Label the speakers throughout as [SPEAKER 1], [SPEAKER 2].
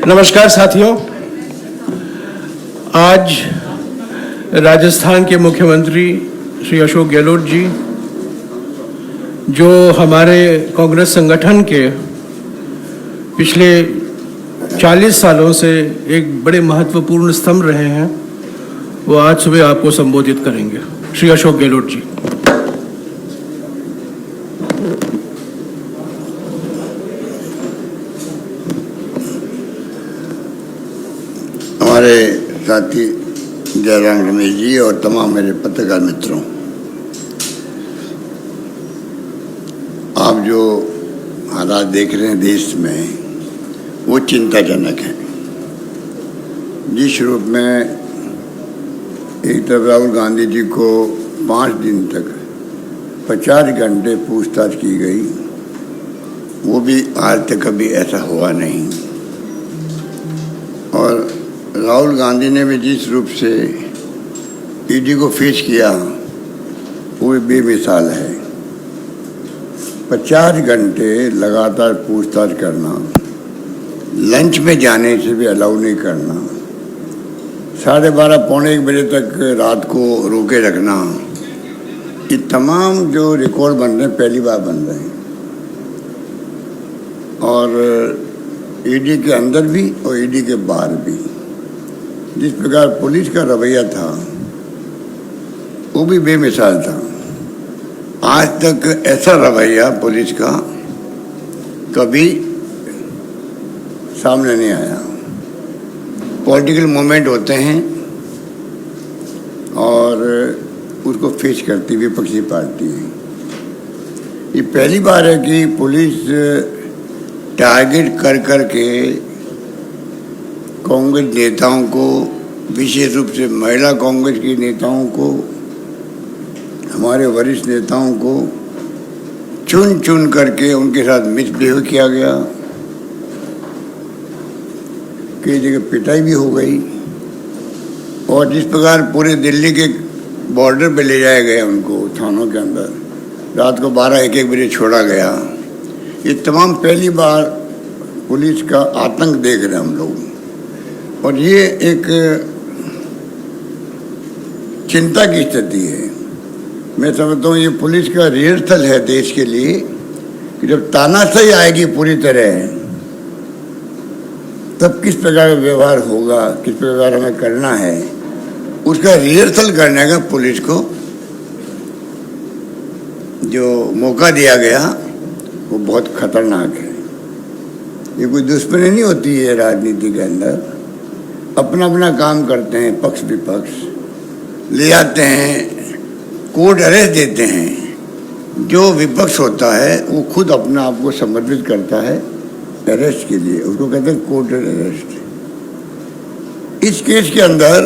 [SPEAKER 1] नमस्कार साथियों, आज राजस्थान के मुख्यमंत्री श्री अशोक गहलोत जी, जो हमारे कांग्रेस संगठन के पिछले 40 सालों से एक बड़े महत्वपूर्ण स्तंभ रहे हैं, वो आज सुबह आपको संबोधित करेंगे। श्री अशोक गहलोत जी।
[SPEAKER 2] हमारे साथी जयराम रमेश जी और तमाम मेरे पत्रकार मित्रों, आप जो हालात देख रहे हैं देश में, वो चिंताजनक है। जिस रूप में एक तरफ राहुल गांधी जी को 5 दिन तक 50 घंटे पूछताछ की गई, वो भी आज तक कभी ऐसा हुआ नहीं। और राहुल गांधी ने भी जिस रूप से ईडी को फेस किया, वो भी बेमिसाल है। 50 घंटे लगातार पूछताछ करना, लंच में जाने से भी अलाउ नहीं करना, 12:30 पौने 1 बजे तक रात को रोके रखना, ये तमाम जो रिकॉर्ड बन रहे हैं पहली बार बन रहे हैं। और ईडी के अंदर भी और ईडी के बाहर भी जिस प्रकार पुलिस का रवैया था, वो भी बेमिसाल था। आज तक ऐसा रवैया पुलिस का कभी सामने नहीं आया। पॉलिटिकल मूवमेंट होते हैं और उसको फेस करती विपक्षी पार्टी है। ये पहली बार है कि पुलिस टारगेट कर करके कांग्रेस नेताओं को, विशेष रूप से महिला कांग्रेस की नेताओं को, हमारे वरिष्ठ नेताओं को चुन चुन करके उनके साथ मिसबिहेव किया गया। कई जगह पिटाई भी हो गई। और जिस प्रकार पूरे दिल्ली के बॉर्डर पे ले जाया गया उनको थानों के अंदर, रात को 12-1 बजे छोड़ा गया, ये तमाम पहली बार पुलिस का आतंक देख रहे हैं हम लोग। और ये एक चिंता की स्थिति है। मैं समझता हूँ ये पुलिस का रिहर्सल है देश के लिए कि जब तानाशाही आएगी पूरी तरह, तब किस प्रकार का व्यवहार होगा, किस प्रकार हमें करना है, उसका रिहर्सल करने का पुलिस को जो मौका दिया गया, वो बहुत खतरनाक है। ये कोई दुश्मनी नहीं होती है राजनीति के अंदर। अपना अपना काम करते हैं, पक्ष विपक्ष ले आते हैं, कोर्ट अरेस्ट देते हैं। जो विपक्ष होता है वो खुद अपना आप को समर्पित करता है अरेस्ट के लिए, उसको कहते हैं कोर्ट अरेस्ट। इस केस के अंदर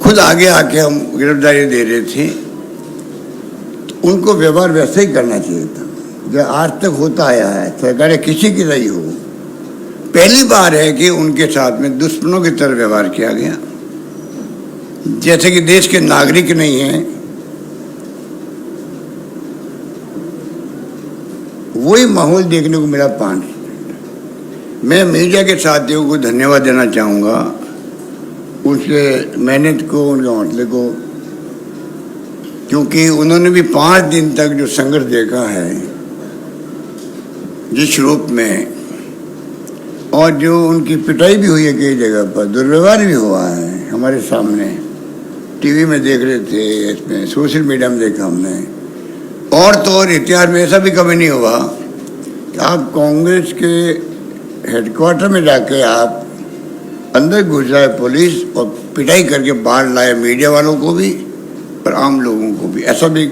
[SPEAKER 2] खुद आगे आके हम गिरफ्तारी दे रहे थे, तो उनको व्यवहार वैसे ही करना चाहिए था जो आज तक होता आया है, सरकार किसी की नहीं हो। पहली बार है कि उनके साथ में दुश्मनों की तरह व्यवहार किया गया, जैसे कि देश के नागरिक नहीं हैं। वही माहौल देखने को मिला 5। मैं मीडिया के साथियों को धन्यवाद देना चाहूँगा, उनके मेहनत को, उनके हौसले को, क्योंकि उन्होंने भी 5 दिन तक जो संघर्ष देखा है जिस रूप में, और जो उनकी पिटाई भी हुई है कई जगह पर, दुर्व्यवहार भी हुआ है हमारे सामने, टीवी में देख रहे थे, इसमें सोशल मीडिया में देखा हमने। और तो और इतिहास में ऐसा भी कभी नहीं हुआ कि आप कांग्रेस के हेडक्वार्टर में जाके आप अंदर घुस जाए पुलिस और पिटाई करके बाहर लाए, मीडिया वालों को भी और आम लोगों को भी। ऐसा भी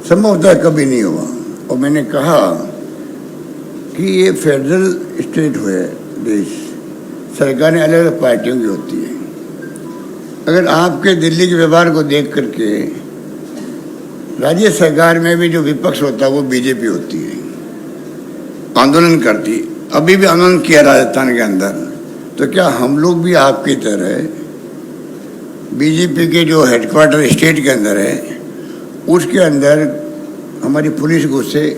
[SPEAKER 2] संभवतः कभी नहीं हुआ। और मैंने कहा कि ये फेडरल स्टेट हुए देश, सरकारें अलग अलग पार्टियों की होती है। अगर आपके दिल्ली के व्यवहार को देख करके राज्य सरकार में भी जो विपक्ष होता है वो बीजेपी होती है, आंदोलन करती, अभी भी आंदोलन किया राजस्थान के अंदर, तो क्या हम लोग भी आपकी तरह बीजेपी के जो हेडक्वार्टर स्टेट के अंदर है, उसके अंदर हमारी पुलिस घुसे,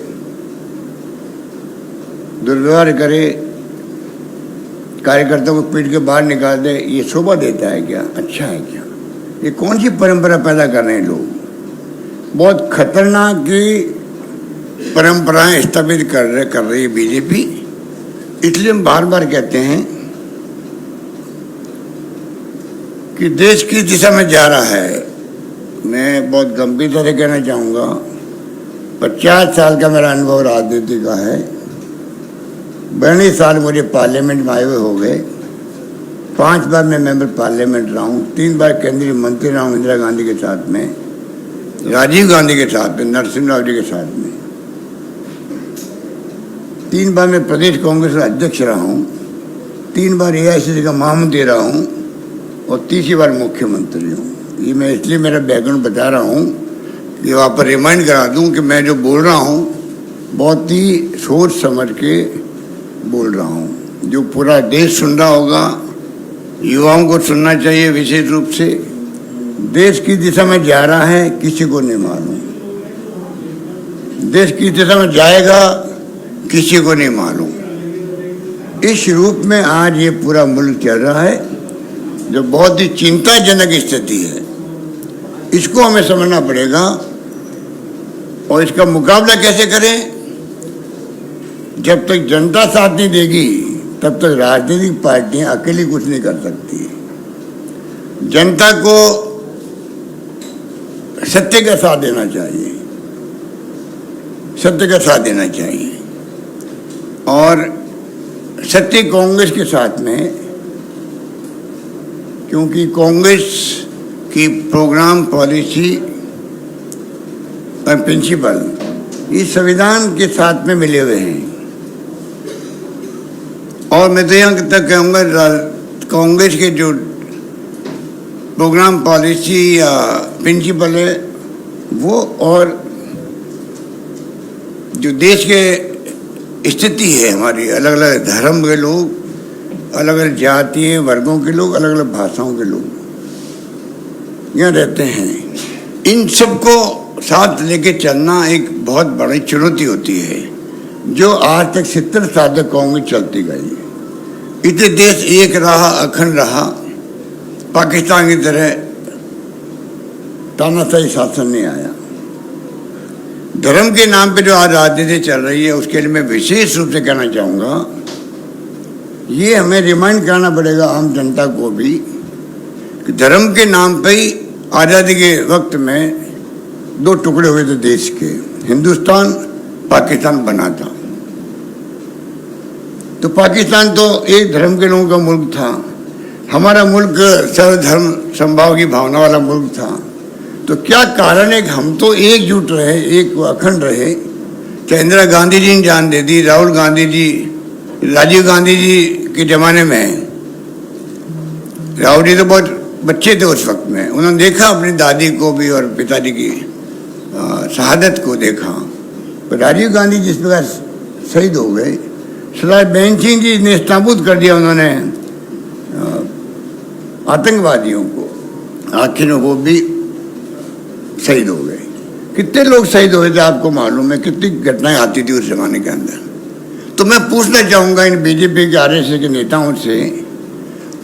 [SPEAKER 2] दुर्व्यवहार करे, कार्यकर्ताओं को पीट के बाहर निकाल दे, ये शोभा देता है क्या? अच्छा है क्या? ये कौन सी परंपरा पैदा कर रहे हैं लोग? बहुत खतरनाक की परंपराएं स्थापित कर रही है बीजेपी। इसलिए हम बार बार कहते हैं कि देश किस दिशा में जा रहा है। मैं बहुत गंभीरता से कहना चाहूँगा, 50 साल का मेरा अनुभव राजनीति का है। 42 साल मुझे पार्लियामेंट में आए हुए हो गए। 5 बार मैं मेंबर पार्लियामेंट रहा हूँ, 3 बार केंद्रीय मंत्री रहा हूँ, इंदिरा गांधी के साथ में, राजीव गांधी के साथ में, नरसिम्हा राव जी के साथ में। 3 बार मैं प्रदेश कांग्रेस का अध्यक्ष रहा हूँ, 3 बार AICC का महामंत्री रहा हूँ और 30 बार मुख्यमंत्री हूँ। ये मैं इसलिए मेरा बैकग्राउंड बता रहा हूँ कि वहाँ पर रिमाइंड करा दूँ कि मैं जो बोल रहा हूँ बहुत ही सोच समझ के बोल रहा हूँ। जो पूरा देश सुन रहा होगा, युवाओं को सुनना चाहिए विशेष रूप से। देश की दिशा में जा रहा है किसी को नहीं मालूम, देश की दिशा में जाएगा किसी को नहीं मालूम। इस रूप में आज ये पूरा मुल्क चल रहा है जो बहुत ही चिंताजनक स्थिति है। इसको हमें समझना पड़ेगा और इसका मुकाबला कैसे करें। जब तक जनता साथ नहीं देगी तब तक राजनीतिक पार्टियां अकेली कुछ नहीं कर सकती। जनता को सत्य का साथ देना चाहिए, सत्य का साथ देना चाहिए। और सत्य कांग्रेस के साथ में, क्योंकि कांग्रेस की प्रोग्राम, पॉलिसी और प्रिंसिपल इस संविधान के साथ में मिले हुए हैं। और मैं तो यहाँ तक कहूँगा कांग्रेस के जो प्रोग्राम, पॉलिसी या प्रिंसिपल है वो, और जो देश के स्थिति है हमारी, अलग अलग धर्म के लोग, अलग अलग जातीय वर्गों के लोग, अलग अलग भाषाओं के लोग यहाँ रहते हैं, इन सबको साथ लेके चलना एक बहुत बड़ी चुनौती होती है, जो आज तक 70 साल तक कांग्रेस चलती गई। इतने देश एक रहा, अखंड रहा, पाकिस्तान की तरह तानाशाही शासन नहीं आया। धर्म के नाम पे जो आज राजनीति चल रही है उसके लिए मैं विशेष रूप से कहना चाहूँगा, ये हमें रिमाइंड करना पड़ेगा आम जनता को भी कि धर्म के नाम पे ही आज़ादी के वक्त में 2 टुकड़े हुए थे देश के, हिंदुस्तान, पाकिस्तान बना था। तो पाकिस्तान तो एक धर्म के लोगों का मुल्क था, हमारा मुल्क सर्वधर्म समभाव की भावना वाला मुल्क था। तो क्या कारण है कि हम तो एकजुट रहे, एक अखंड रहे। चाहे इंदिरा गांधी जी ने जान दे दी, राहुल गांधी जी, राजीव गांधी जी के ज़माने में, राहुल जी तो बहुत बच्चे थे उस वक्त में, उन्होंने देखा अपनी दादी को भी और पिताजी की शहादत को देखा। तो राजीव गांधी जिस प्रकार शहीद हो गए, सरदार बेन सिंह जी ने नाबूद कर दिया उन्होंने आतंकवादियों को, आखिर में वो भी शहीद हो गए। कितने लोग शहीद हुए थे आपको मालूम है, कितनी घटनाएं आती थी उस जमाने के अंदर। तो मैं पूछना चाहूँगा इन बीजेपी के, RSS के नेताओं से,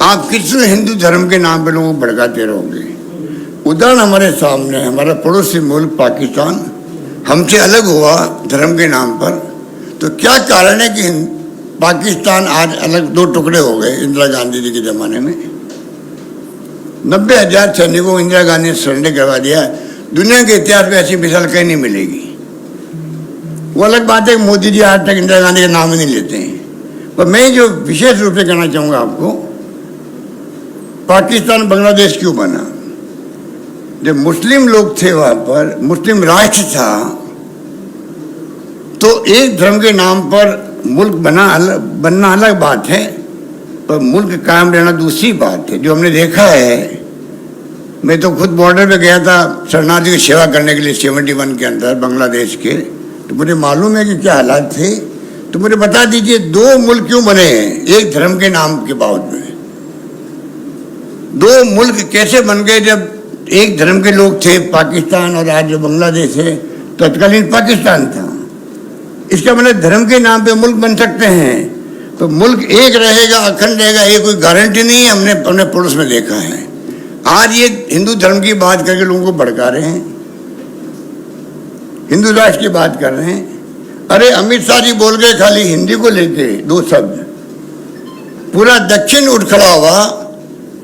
[SPEAKER 2] आप किस हिंदू धर्म के नाम पे लोगों को भड़काते रहोगे? उदाहरण हमारे सामने, हमारा पड़ोसी मुल्क पाकिस्तान हमसे अलग हुआ धर्म के नाम पर। तो क्या कारण है कि पाकिस्तान आज अलग 2 टुकड़े हो गए इंदिरा गांधी जी के ज़माने में? 90,000 सैनिकों को इंदिरा गांधी ने सरेंडर करवा दिया। दुनिया के इतिहास में ऐसी मिसाल कहीं नहीं मिलेगी। वो अलग बात है कि मोदी जी आज तक इंदिरा गांधी का नाम ही नहीं लेते हैं। पर मैं जो विशेष रूप से कहना चाहूँगा आपको, पाकिस्तान बांग्लादेश क्यों बना? जब मुस्लिम लोग थे वहाँ पर, मुस्लिम राष्ट्र था, तो एक धर्म के नाम पर मुल्क बनना अलग बात है, पर मुल्क कायम रहना दूसरी बात है। जो हमने देखा है, मैं तो खुद बॉर्डर पे गया था शरणार्थियों की सेवा करने के लिए 71 के अंदर बांग्लादेश के, तो मुझे मालूम है कि क्या हालात थे। तो मुझे बता दीजिए 2 मुल्क क्यों बने हैं एक धर्म के नाम के बावजूद में? 2 मुल्क कैसे बन गए जब एक धर्म के लोग थे पाकिस्तान, और आज जो बांग्लादेश है तत्कालीन पाकिस्तान था। इसका मतलब धर्म के नाम पे मुल्क बन सकते हैं। तो मुल्क एक रहेगा, अखंड रहेगा, ये कोई गारंटी नहीं है। हमने अपने पड़ोस में देखा है। आज ये हिंदू धर्म की बात करके लोगों को भड़का रहे हैं, हिंदू राष्ट्र की बात कर रहे हैं। अरे अमित शाह जी बोल गए खाली हिंदी को लेके 2 शब्द, पूरा दक्षिण उठ खड़ा हुआ।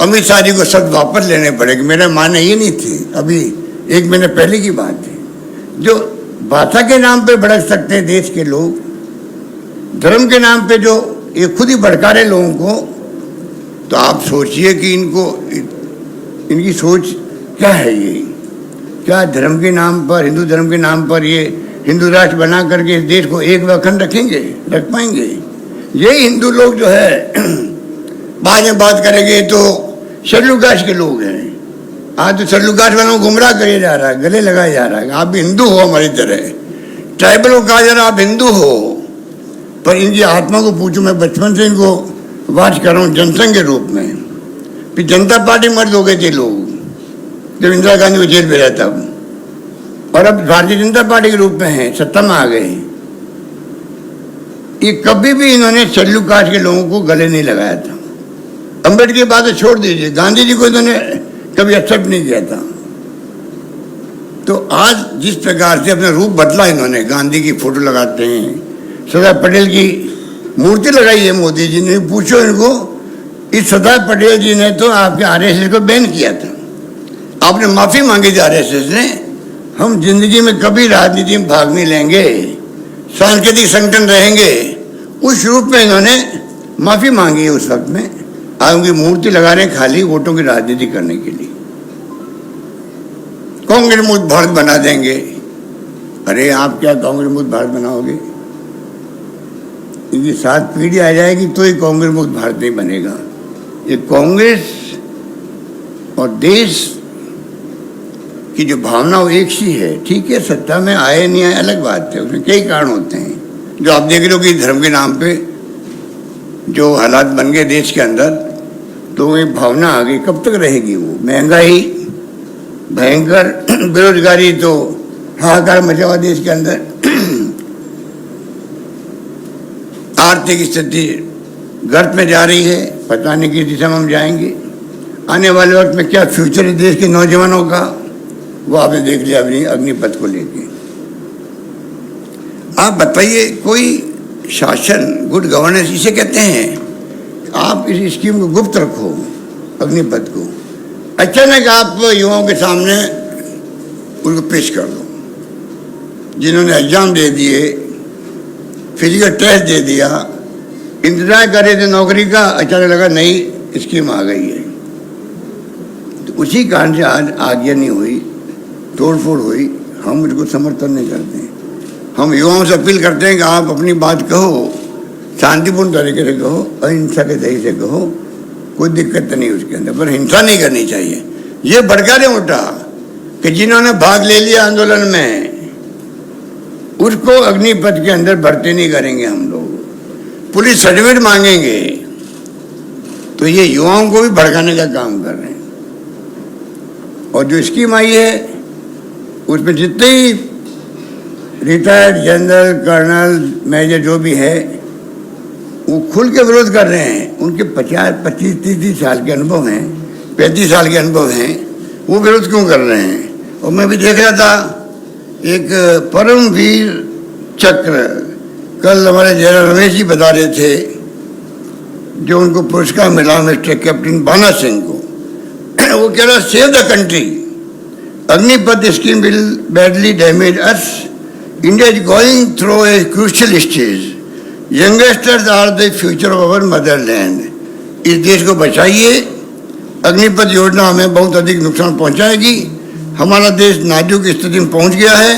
[SPEAKER 2] अमित शाह जी को शब्द वापस लेने पड़ेंगे। मेरा मानना ये नहीं थी, अभी 1 महीने पहले की बात है। जो भाषा के नाम पे भड़क सकते हैं देश के लोग, धर्म के नाम पे जो ये खुद ही भड़का रहे लोगों को, तो आप सोचिए कि इनकी सोच क्या है। ये क्या धर्म के नाम पर, हिंदू धर्म के नाम पर ये हिंदू राष्ट्र बना करके इस देश को एक व अखंड रख पाएंगे? यही हिंदू लोग जो है बाद में बात करेंगे तो शेड्यूल कास्ट के लोग हैं। आज तो शेड्यूल कास्ट वालों को गुमराह किया जा रहा है, गले लगाया जा रहा है। आप भी हिंदू हो हमारी तरह, ट्राइबल को कहा जा रहा है आप हिंदू हो, पर इनकी आत्मा को पूछो। मैं बचपन से इनको वाच कर रहा हूँ जनसंघ के रूप में। फिर जनता पार्टी मर्द हो गए थे लोग जब इंदिरा गांधी को जेल में रहा तब, और अब भारतीय जनता पार्टी के रूप में है, सत्ता में आ गए। ये कभी भी इन्होंने शेड्यूल कास्ट के लोगों को गले नहीं लगाया था। अम्बेडकर की बात छोड़ दीजिए, गांधी जी को इन्होंने कभी एक्सेप्ट नहीं किया था। तो आज जिस प्रकार से अपना रूप बदला इन्होंने, गांधी की फोटो लगाते हैं, सरदार पटेल की मूर्ति लगाई है मोदी जी ने। पूछो इनको, इस सरदार पटेल जी ने तो आपके आरएसएस को बैन किया था, आपने माफी मांगी थी आरएसएस ने। हम जिंदगी में कभी राजनीति में भाग नहीं लेंगे, सांस्कृतिक संगठन रहेंगे, उस रूप में इन्होंने माफी मांगी है उस वक्त में। आज उनकी मूर्ति लगा रहे हैं खाली वोटों की राजनीति करने के लिए। कांग्रेस मुक्त भारत बना देंगे। अरे आप क्या कांग्रेस मुक्त भारत बनाओगे? इनकी 7 पीढ़ी आ जाएगी तो ही कांग्रेस मुक्त भारत नहीं बनेगा। ये कांग्रेस और देश की जो भावना वो एक सी है। ठीक है, सत्ता में आए नहीं आए अलग बात है, उसमें कई कारण होते हैं जो आप देख रहे हो कि धर्म के नाम पे जो हालात बन गए देश के अंदर, तो ये भावना आ गई। कब तक रहेगी वो? महंगाई भयंकर, बेरोजगारी तो हाहाकार मचा हुआ देश के अंदर, आर्थिक स्थिति गर्त में जा रही है, पता नहीं किस दिशा में हम जाएंगे। आने वाले वक्त में क्या फ्यूचर है देश के नौजवानों का, वो आपने देख लिया अपनी अग्निपथ को लेके। आप बताइए, कोई शासन, गुड गवर्नेंस इसे कहते हैं। आप इस स्कीम को गुप्त रखो, अग्निपथ को, अचानक आप युवाओं के सामने उनको पेश कर दो, जिन्होंने एग्जाम दे दिए, फिजिकल टेस्ट दे दिया, इंतजार कर रहे थे नौकरी का, अचानक लगा नई स्कीम आ गई है। तो उसी कारण से आज आज्ञा नहीं हुई, तोड़फोड़ हुई। हम इसको समर्थन नहीं करते हैं। हम युवाओं से अपील करते हैं कि आप अपनी बात कहो, शांतिपूर्ण तरीके से कहो, अहिंसा के तरीके से कहो, कोई दिक्कत नहीं उसके अंदर, पर हिंसा नहीं करनी चाहिए। ये भड़का रहे उल्टा कि जिन्होंने भाग ले लिया आंदोलन में, उसको अग्निपथ के अंदर भर्ती नहीं करेंगे हम लोग, पुलिस सर्टिफिकेट मांगेंगे। तो ये युवाओं को भी भड़काने का काम कर रहे हैं। और जो स्कीम आई है उसमें जितने ही रिटायर्ड जनरल, कर्नल, मेजर जो भी है, वो खुल के विरोध कर रहे हैं। उनके 50, 25, 30 साल के अनुभव हैं, 35 साल के अनुभव हैं, वो विरोध क्यों कर रहे हैं? और मैं भी देख रहा था एक परमवीर चक्र, कल हमारे जयराम रमेश जी बता रहे थे, जो उनको पुरस्कार मिला मिस्टर कैप्टन बाना सिंह को। वो कह रहा, save the country, Agnipath scheme will badly damage us, India is going through a crucial stage, youngsters are the future of our motherland. इस देश को बचाइए, अग्निपथ योजना हमें बहुत अधिक नुकसान पहुंचाएगी। हमारा देश नाजुक स्थिति में पहुंच गया है,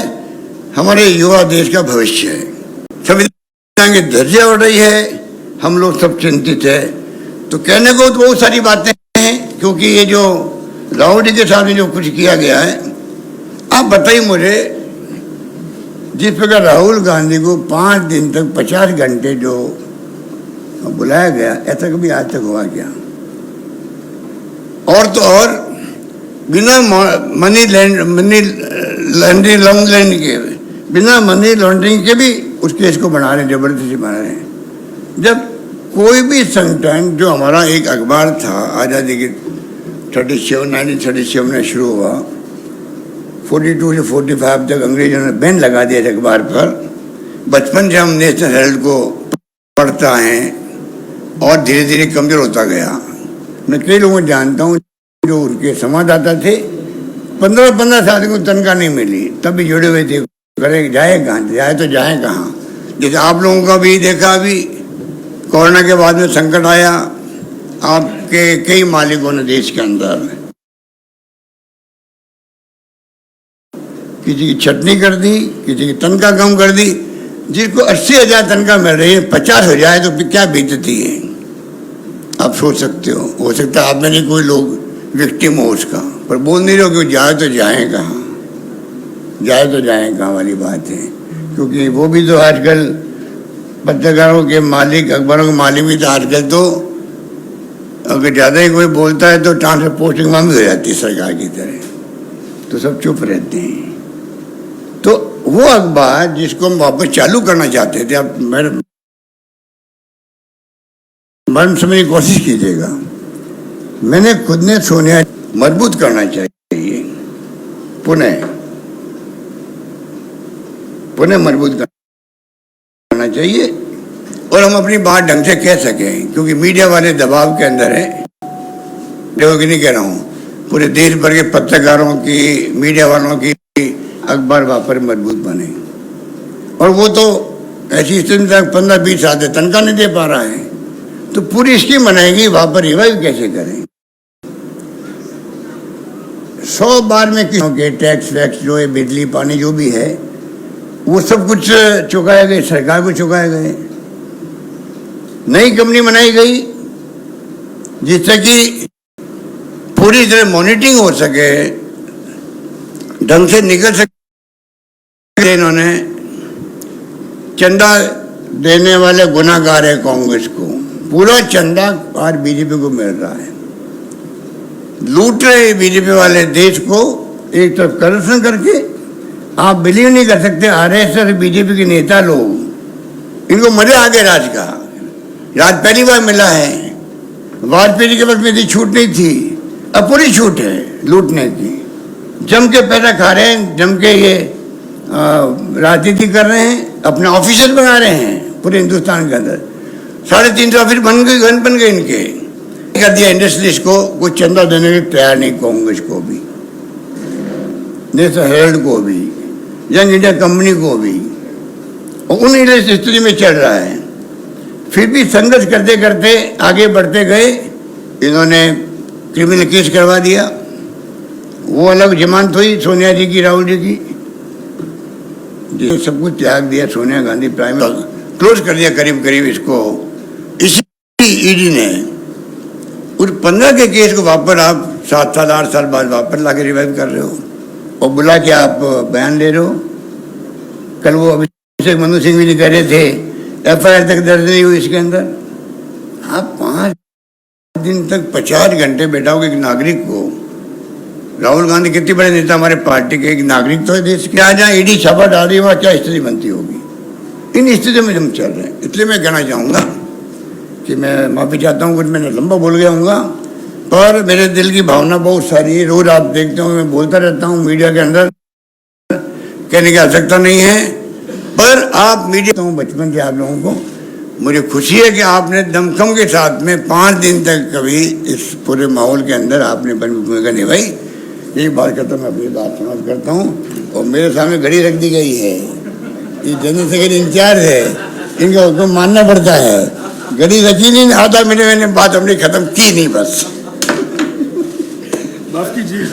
[SPEAKER 2] हमारे युवा देश का भविष्य है। संविधान की धज्जियां उड़ रही है, हम लोग सब चिंतित है। तो कहने को तो बहुत सारी बातें हैं, क्योंकि ये जो राहुल जी के सामने जो कुछ किया गया है, आप बताइए मुझे, जिस प्रकार राहुल गांधी को 5 दिन तक 50 घंटे जो बुलाया गया, ऐसा कभी आज तक हुआ क्या? और तो और बिना मनी लॉन्ड्रिंग के, बिना मनी लॉन्ड्रिंग के भी उस केस को बना रहे हैं, जबरदस्ती बना रहे हैं। जब कोई भी संगठन, जो हमारा एक अखबार था आज़ादी की 1937 में शुरू हुआ, 42 से 45 तक अंग्रेजों ने बैन लगा दिया इस अखबार पर। बचपन से हम नेशनल हेराल्ड को पढ़ता है और धीरे धीरे कमजोर होता गया। मैं कई लोगों को जानता हूँ जो उनके संवाददाता थे, 15 साल को तनख्वाह नहीं मिली, तब भी जुड़े हुए थे। करे जाए कहाँ, जाए तो जाए कहाँ। जैसे आप लोगों का भी देखा, अभी कोरोना के बाद में संकट आया, आपके कई मालिकों ने देश के अंदर किसी की छटनी कर दी, किसी की तनख्वाह कम कर दी। जिसको 80,000 तनख्वाह मिल रही है, 50 हो जाए तो फिर क्या बीतती है, आप सोच सकते हो सकता है आप में नहीं कोई लोग विक्टिम हो उसका, पर बोल नहीं रहे कि जाए तो जाए कहाँ, जाए तो जाए कहाँ वाली बात है। क्योंकि वो भी तो आजकल पत्रकारों के मालिक, अखबारों के मालिक भी तो आजकल तो अगर ज़्यादा ही कोई बोलता है तो ट्रांसफर पोस्टिंग वहाँ भी हो जाती है सरकार की तरह, तो सब चुप रहते हैं। तो वो अखबार जिसको हम वापस चालू करना चाहते थे, आप मर्म समझने की कोशिश कीजिएगा। मैंने खुद ने सोनिया मजबूत करना चाहिए, पुनः मजबूत करना चाहिए और हम अपनी बात ढंग से कह सकें, क्योंकि मीडिया वाले दबाव के अंदर है। देखो कि नहीं कह रहा हूँ, पूरे देश भर के पत्रकारों की, मीडिया वालों की अखबार वापस मजबूत बने। और वो तो ऐसी स्थिति तक 15-20 साल से तनख्वाह नहीं दे पा रहा है, तो पूरी स्कीम बनाएगी, वापस रिवाइव कैसे करें। 100 बार में किसी के टैक्स वैक्स जो है, बिजली पानी जो भी है, वो सब कुछ चुकाए गए, सरकार को चुकाए गए। नई कंपनी बनाई गई जिससे कि पूरी तरह मॉनिटरिंग हो सके, ढंग से निकल सके। इन्होंने चंदा देने वाले गुनाहगार है कांग्रेस को, पूरा चंदा आज बीजेपी को मिल रहा है। लूट रहे बीजेपी वाले देश को, एक तरफ करप्शन करके। आप बिलीव नहीं कर सकते, आरएसएस बीजेपी के नेता लोग, इनको मजा आ गया राज का। राज पहली बार मिला है, वाजपेयी के वक्त में इतनी छूट नहीं थी, अब पूरी छूट है लूटने की। जम के पैसा खा रहे हैं, जम के ये राजनीति कर रहे हैं, अपने ऑफिसर बना रहे हैं पूरे हिंदुस्तान के अंदर। 350 ऑफिस बन गए इनके। कर दिया इंडस्ट्रीज को, कुछ चंदा देने के तैयार नहीं, कांग्रेस को भी, नेशनल हेराल्ड को भी, यंग इंडिया कंपनी को भी, और उन स्थिति में चल रहा है। फिर भी संघर्ष करते करते आगे बढ़ते गए। इन्होंने क्रिमिनल केस करवा दिया, वो अलग जमानत हुई सोनिया जी की, राहुल जी की, जिसने सब कुछ त्याग दिया। सोनिया गांधी प्राइम क्लोज कर दिया करीब करीब इसको। इसी ईडी ने उस 15 के केस को वापस आप 7 साल 8 साल बाद वापस ला के रिवाइव कर रहे हो और बुला के आप बयान ले रहे हो। कल वो अभिषेक मनु सिंह भी कह रहे थे एफआईआर तक दर्ज नहीं हुई इसके अंदर। आप 5 दिन तक 50 घंटे बैठाओगे एक नागरिक को। राहुल गांधी कितने बड़े नेता हमारे पार्टी के, एक नागरिक तो है देश के। जहाँ ईडी छापा डाल रही है वहाँ क्या स्थिति बनती होगी। इन स्थिति में हम चल रहे हैं। इसलिए मैं कहना चाहूँगा कि मैं माफ़ी चाहता हूँ, कुछ मैंने लंबा बोल गया हूँगा, पर मेरे दिल की भावना बहुत सारी है। रोज आप देखते हो मैं बोलता रहता हूँ मीडिया के अंदर, कहने की आवश्यकता नहीं है, पर आप मीडिया हूँ बचपन से आप लोगों को। मुझे खुशी है कि आपने दमखम के साथ में 5 दिन तक कभी इस पूरे माहौल के अंदर आपने अपनी भूमिका निभाई। यही बात करता मैं अपनी बात समाप्त करता हूँ। और मेरे सामने घड़ी रख दी गई है, ये जनरल सेक्रेटरी इंचार्ज है, इनका हुक्म मानना पड़ता है। घड़ी रखी नहीं, आधा मिनट मैंने बात अपनी खत्म की नहीं, बस
[SPEAKER 1] माफ कीजिए।